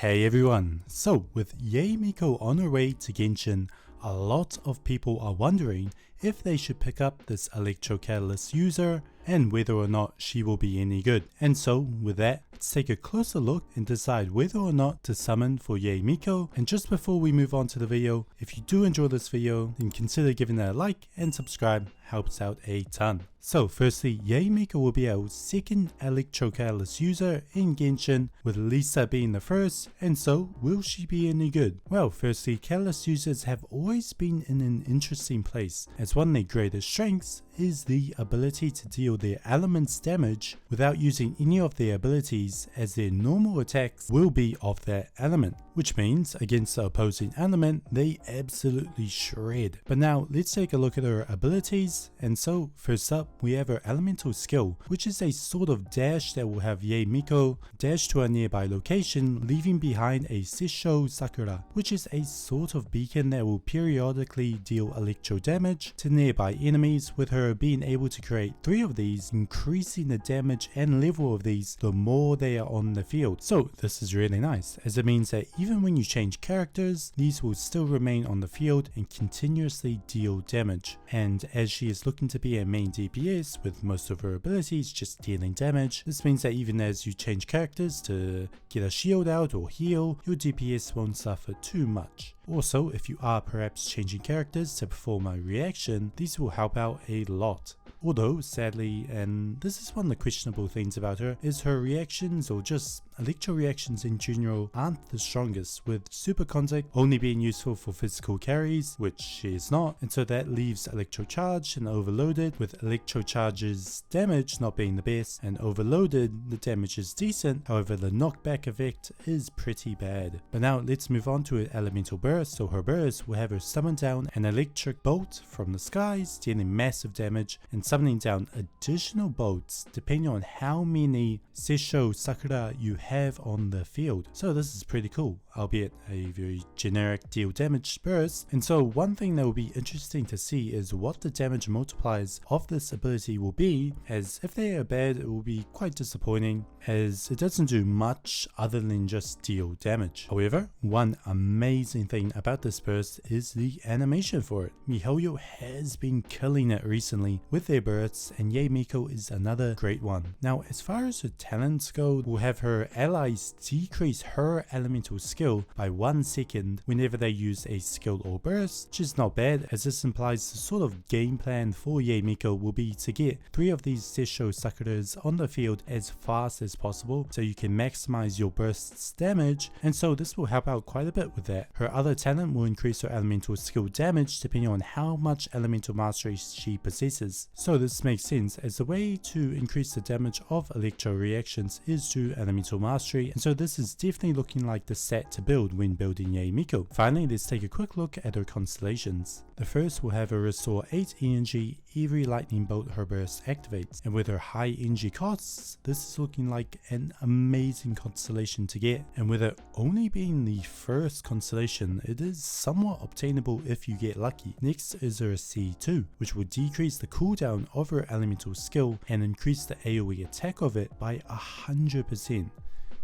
Hey everyone, so with YAE MIKO on her way to Genshin, a lot of people are wondering if they should pick up this Electro Catalyst user and whether or not she will be any good. And so with that, let's take a closer look and decide whether or not to summon for YAE MIKO. And just before we move on to the video, if you do enjoy this video, then consider giving it a like and subscribe, helps out a ton. So firstly, YAE MIKO will be our second Electro Catalyst user in Genshin, with Lisa being the first, and so will she be any good? Well, firstly, Catalyst users have always been in an interesting place, as one of their greatest strengths is the ability to deal their elements damage without using any of their abilities, as their normal attacks will be of that element, which means against the opposing element they absolutely shred. But now let's take a look at her abilities, and so first up we have her elemental skill, which is a sort of dash that will have YAE MIKO dash to a nearby location, leaving behind a Sisho Sakura, which is a sort of beacon that will periodically deal electro damage to nearby enemies, with her being able to create 3 of these, increasing the damage and level of these the more they are on the field. So this is really nice, as it means that even when you change characters, these will still remain on the field and continuously deal damage. And as she is looking to be a main DPS with most of her abilities just dealing damage, this means that even as you change characters to get a shield out or heal, your DPS won't suffer too much. Also, if you are perhaps changing characters to perform a reaction, these will help out a lot. Although, sadly, and this is one of the questionable things about her, is her reactions or just electro reactions in general aren't the strongest, with Super Contact only being useful for physical carries, which she is not, and so that leaves Electro Charge and Overloaded, with Electro Charge's damage not being the best, and Overloaded the damage is decent, however the knockback effect is pretty bad. But now let's move on to her elemental burst. So her burst will have her summon down an electric bolt from the skies, dealing massive damage, and summoning down additional bolts depending on how many Sisho Sakura you have on the field. So this is pretty cool, albeit a very generic deal damage burst. And so one thing that will be interesting to see is what the damage multipliers of this ability will be, as if they are bad it will be quite disappointing, as it doesn't do much other than just deal damage. However, one amazing thing about this burst is the animation for it. miHoYo has been killing it recently with their bursts, and YAE MIKO is another great one. Now as far as her talents go, we'll have her allies decrease her elemental skill by 1 second whenever they use a skill or burst, which is not bad, as this implies the sort of game plan for YAE MIKO will be to get 3 of these Sisho Sakuras on the field as fast as possible so you can maximize your burst's damage, and so this will help out quite a bit with that. Her other talent will increase her elemental skill damage depending on how much elemental mastery she possesses. So this makes sense, as the way to increase the damage of electro reactions is through elemental mastery, and so this is definitely looking like the stat to build when building YAE MIKO. Finally, let's take a quick look at her constellations. The first will have her restore 8 energy every lightning bolt her burst activates, and with her high energy costs, this is looking like an amazing constellation to get, and with it only being the first constellation, it is somewhat obtainable if you get lucky. Next is her C2, which will decrease the cooldown of her elemental skill and increase the AoE attack of it by 100%.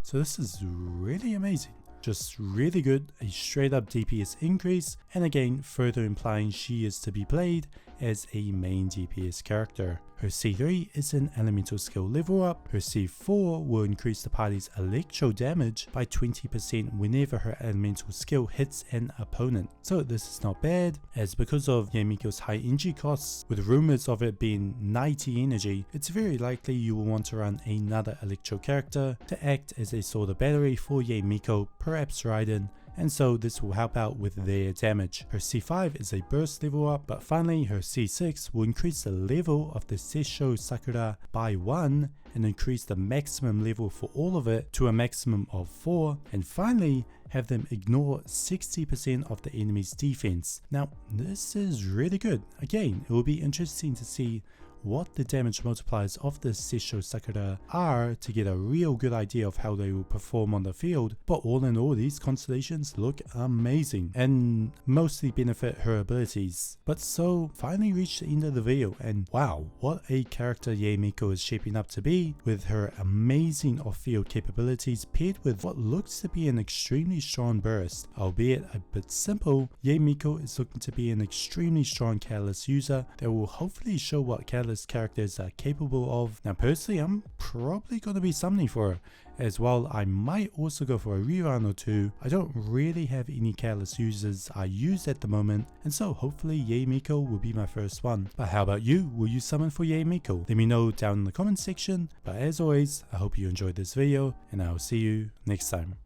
So this is really amazing. Just really good, a straight up DPS increase, and again further implying she is to be played as a main DPS character. Her C3 is an elemental skill level up. Her C4 will increase the party's electro damage by 20% whenever her elemental skill hits an opponent. So this is not bad, as because of YAE MIKO's high energy costs, with rumors of it being 90 energy, it's very likely you will want to run another electro character to act as a sort of battery for YAE MIKO, perhaps Raiden, and so this will help out with their damage. Her C5 is a burst level up, but finally her C6 will increase the level of the Sisho Sakura by 1 and increase the maximum level for all of it to a maximum of 4, and finally have them ignore 60% of the enemy's defense. Now this is really good. Again, it will be interesting to see what the damage multipliers of the Sessho Sakura are to get a real good idea of how they will perform on the field, but all in all these constellations look amazing and mostly benefit her abilities. But so finally reached the end of the video, and wow, what a character YAE MIKO is shaping up to be, with her amazing off-field capabilities paired with what looks to be an extremely strong burst. Albeit a bit simple, YAE MIKO is looking to be an extremely strong Catalyst user that will hopefully show what Catalyst characters are capable of. Now personally, I'm probably going to be summoning for her, as well I might also go for a rerun or two. I don't really have any Catalyst users I use at the moment, and so hopefully YAE MIKO will be my first one. But how about you? Will you summon for YAE MIKO? Let me know down in the comment section. But as always, I hope you enjoyed this video, and I will see you next time.